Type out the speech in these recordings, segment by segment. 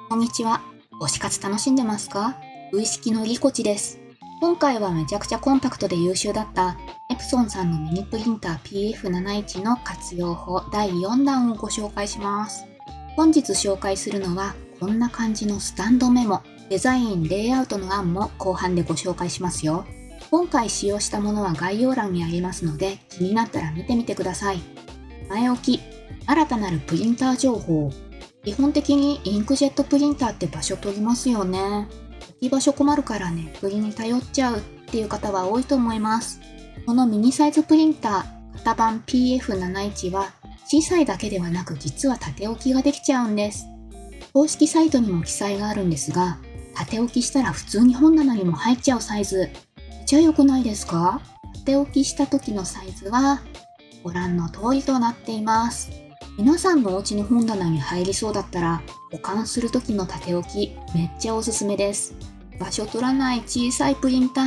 こんにちは。推し活楽しんでますか？ウイスキのりこちです。今回はめちゃくちゃコンパクトで優秀だったエプソンさんのミニプリンター PF71 の活用法第4弾をご紹介します。本日紹介するのはこんな感じのスタンドメモ、デザイン、レイアウトの案も後半でご紹介しますよ。今回使用したものは概要欄にありますので気になったら見てみてください。前置き、新たなるプリンター情報。基本的にインクジェットプリンターって場所取りますよね。置き場所困るからネットに頼っちゃうっていう方は多いと思います。このミニサイズプリンター、型番 PF71 は小さいだけではなく実は縦置きができちゃうんです。公式サイトにも記載があるんですが、縦置きしたら普通に本棚にも入っちゃうサイズ。めっちゃ良くないですか？縦置きした時のサイズはご覧の通りとなっています。皆さんのお家の本棚に入りそうだったら保管する時の縦置きめっちゃおすすめです。場所取らない小さいプリンター。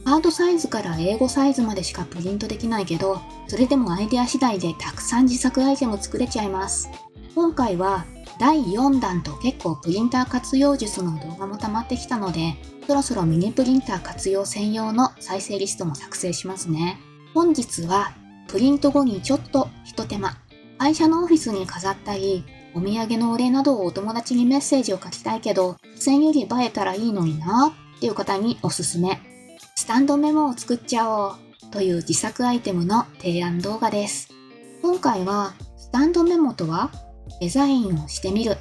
ハードサイズから英語サイズまでしかプリントできないけど、それでもアイデア次第でたくさん自作アイテム作れちゃいます。今回は第4弾と結構プリンター活用術の動画も溜まってきたので、そろそろミニプリンター活用専用の再生リストも作成しますね。本日はプリント後にちょっと一手間。会社のオフィスに飾ったり、お土産のお礼などをお友達にメッセージを書きたいけど、付箋より映えたらいいのになっていう方におすすめ。スタンドメモを作っちゃおうという自作アイテムの提案動画です。今回はスタンドメモとはデザインをしてみる。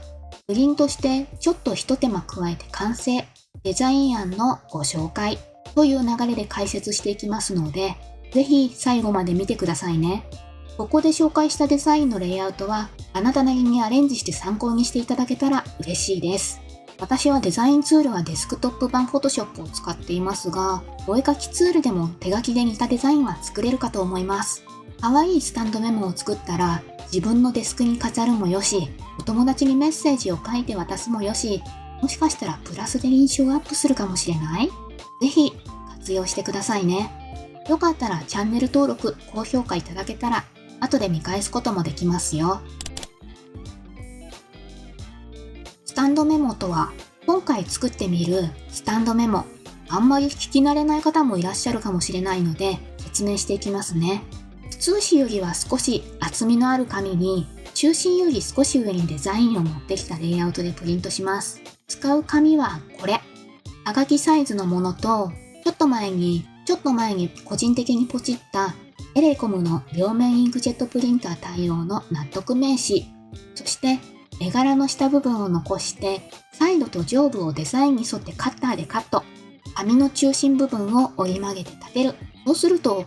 プリントしてちょっと一手間加えて完成。デザイン案のご紹介という流れで解説していきますので、ぜひ最後まで見てくださいね。ここで紹介したデザインのレイアウトはあなたなりにアレンジして参考にしていただけたら嬉しいです。私はデザインツールはデスクトップ版 Photoshop を使っていますが、お絵描きツールでも手書きで似たデザインは作れるかと思います。可愛いスタンドメモを作ったら自分のデスクに飾るもよし、お友達にメッセージを書いて渡すもよし、もしかしたらプラスで印象アップするかもしれない？ぜひ活用してくださいね。よかったらチャンネル登録、高評価いただけたら後で見返すこともできますよ。スタンドメモとは、今回作ってみるスタンドメモ、あんまり聞き慣れない方もいらっしゃるかもしれないので説明していきますね。普通紙よりは少し厚みのある紙に中心より少し上にデザインを持ってきたレイアウトでプリントします。使う紙はこれ。はがきサイズのものと、ちょっと前に個人的にポチったエレコムの両面インクジェットプリンター対応の納得名刺、そして絵柄の下部分を残してサイドと上部をデザインに沿ってカッターでカット。紙の中心部分を折り曲げて立てる。そうすると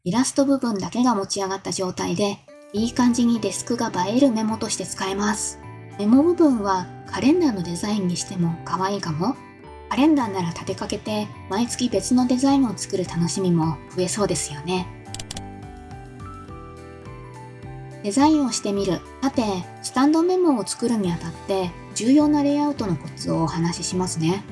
イラスト部分だけが持ち上がった状態でいい感じにデスクが映えるメモとして使えます。メモ部分はカレンダーのデザインにしても可愛いかも。カレンダーなら立てかけて毎月別のデザインを作る楽しみも増えそうですよね。デザインをしてみる。さて、スタンドメモを作るにあたって重要なレイアウトのコツをお話ししますね。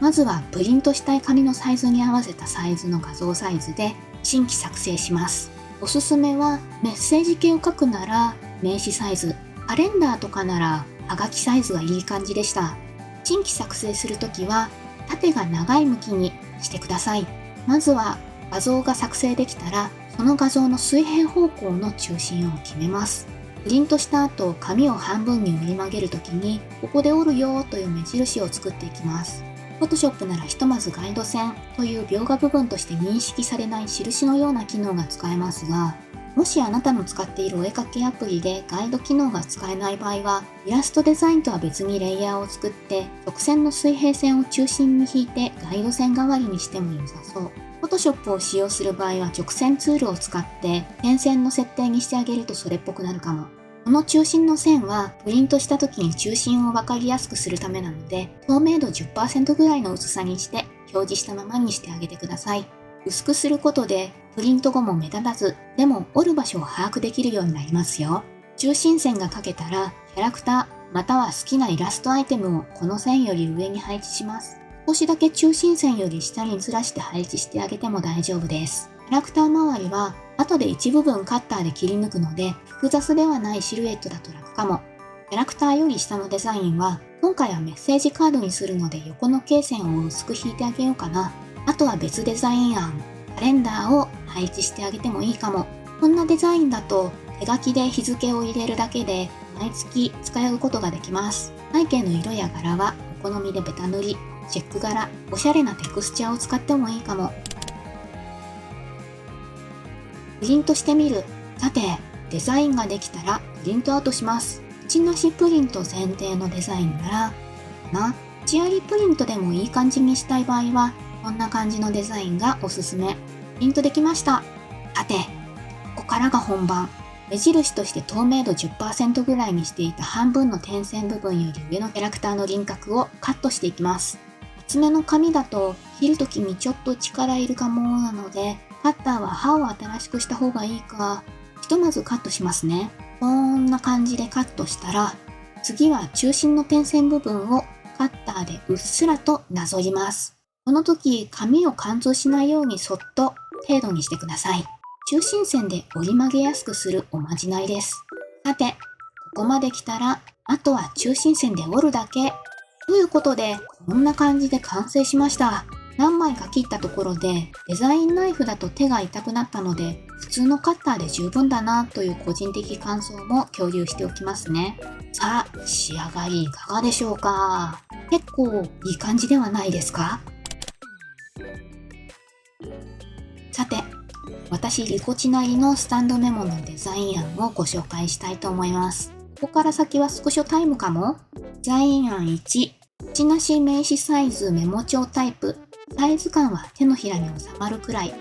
まずはプリントしたい紙のサイズに合わせたサイズの画像サイズで新規作成します。おすすめはメッセージ系を書くなら名刺サイズ、カレンダーとかならはがきサイズがいい感じでした。新規作成するときは縦が長い向きにしてください。まずは画像が作成できたらその画像の水平方向の中心を決めます。プリントした後、紙を半分に折り曲げるときに、ここで折るよという目印を作っていきます。Photoshop ならひとまずガイド線という描画部分として認識されない印のような機能が使えますが、もしあなたの使っているお絵かきアプリでガイド機能が使えない場合は、イラストデザインとは別にレイヤーを作って、直線の水平線を中心に引いてガイド線代わりにしても良さそう。Photoshop を使用する場合は直線ツールを使って点線の設定にしてあげるとそれっぽくなるかも。この中心の線はプリントした時に中心を分かりやすくするためなので透明度 10% ぐらいの薄さにして表示したままにしてあげてください。薄くすることでプリント後も目立たず、でも折る場所を把握できるようになりますよ。中心線が描けたらキャラクターまたは好きなイラストアイテムをこの線より上に配置します。少しだけ中心線より下にずらして配置してあげても大丈夫です。キャラクター周りは後で一部分カッターで切り抜くので、複雑ではないシルエットだと楽かも。キャラクターより下のデザインは、今回はメッセージカードにするので横の罫線を薄く引いてあげようかな。あとは別デザイン案、カレンダーを配置してあげてもいいかも。こんなデザインだと手書きで日付を入れるだけで毎月使うことができます。背景の色や柄はお好みでベタ塗り、チェック柄、おしゃれなテクスチャーを使ってもいいかも。プリントしてみる。さて、デザインができたらプリントアウトします。縁なしプリント前提のデザインなら、縁ありプリントでもいい感じにしたい場合は、こんな感じのデザインがおすすめ。プリントできました。さて、ここからが本番。目印として透明度 10% ぐらいにしていた半分の点線部分より上のキャラクターの輪郭をカットしていきます。厚めの紙だと切るときにちょっと力いるかもなので、カッターは刃を新しくした方がいいか、ひとまずカットしますね。こんな感じでカットしたら、次は中心の点線部分をカッターでうっすらとなぞります。この時、紙を貫通しないようにそっと程度にしてください。中心線で折り曲げやすくするおまじないです。さて、ここまで来たら、あとは中心線で折るだけ。ということで、こんな感じで完成しました。何枚か切ったところで、デザインナイフだと手が痛くなったので、普通のカッターで十分だなという個人的感想も共有しておきますね。さあ、仕上がりいかがでしょうか？結構いい感じではないですか？さて、私リコチなりのスタンドメモのデザイン案をご紹介したいと思います。ここから先はスクショタイムかも。デザイン案1、縁なし名刺サイズメモ帳タイプ。サイズ感は手のひらに収まるくらい。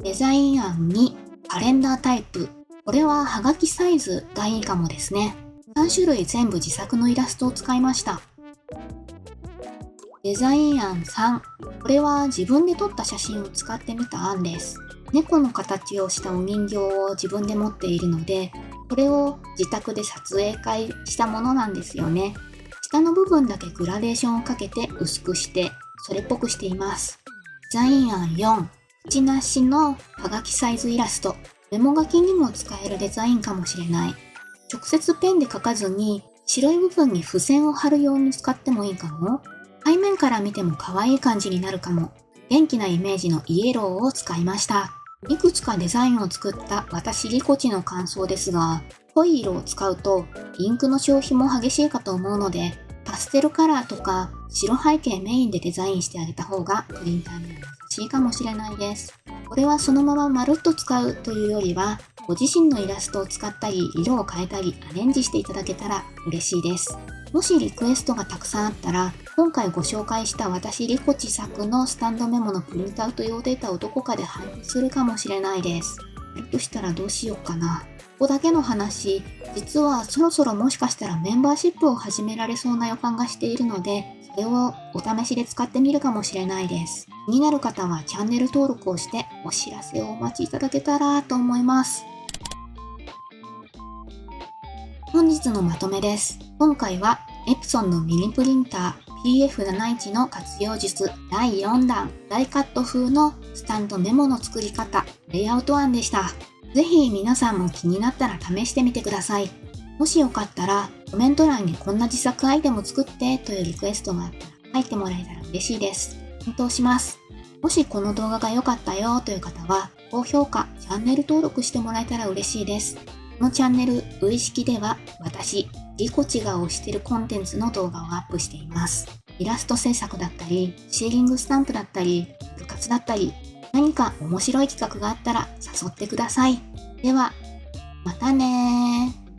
デザイン案2、カレンダータイプ。これはハガキサイズがいいかもですね。3種類全部自作のイラストを使いました。デザイン案3、これは自分で撮った写真を使ってみた案です。猫の形をしたお人形を自分で持っているので、これを自宅で撮影会したものなんですよね。下の部分だけグラデーションをかけて薄くして、それっぽくしています。デザイン案4、縁なしのハガキサイズイラスト。メモ書きにも使えるデザインかもしれない。直接ペンで書かずに、白い部分に付箋を貼るように使ってもいいかも。背面から見ても可愛い感じになるかも。元気なイメージのイエローを使いました。いくつかデザインを作った私リコチの感想ですが、濃い色を使うとインクの消費も激しいかと思うので、パステルカラーとか白背景メインでデザインしてあげた方がプリンターにも優しいかもしれないです。これはそのまままるっと使うというよりは、ご自身のイラストを使ったり色を変えたりアレンジしていただけたら嬉しいです。もしリクエストがたくさんあったら、今回ご紹介した私リコチ作のスタンドメモのプリントアウト用データをどこかで配布するかもしれないです。だとしたらどうしようかな。ここだけの話、実はそろそろもしかしたらメンバーシップを始められそうな予感がしているので、それをお試しで使ってみるかもしれないです。気になる方はチャンネル登録をしてお知らせをお待ちいただけたらと思います。本日のまとめです。今回はエプソンのミニプリンター PF71 の活用術第4弾大カット風のスタンドメモの作り方、レイアウト案でした。ぜひ皆さんも気になったら試してみてください。もしよかったらコメント欄にこんな自作アイテム作ってというリクエストがあったら書いてもらえたら嬉しいです。検討します。もしこの動画が良かったよという方は高評価、チャンネル登録してもらえたら嬉しいです。このチャンネル、ういしきでは私、リコチが推しているコンテンツの動画をアップしています。イラスト制作だったり、シーリングスタンプだったり、部活だったり、何か面白い企画があったら誘ってください。では、またねー。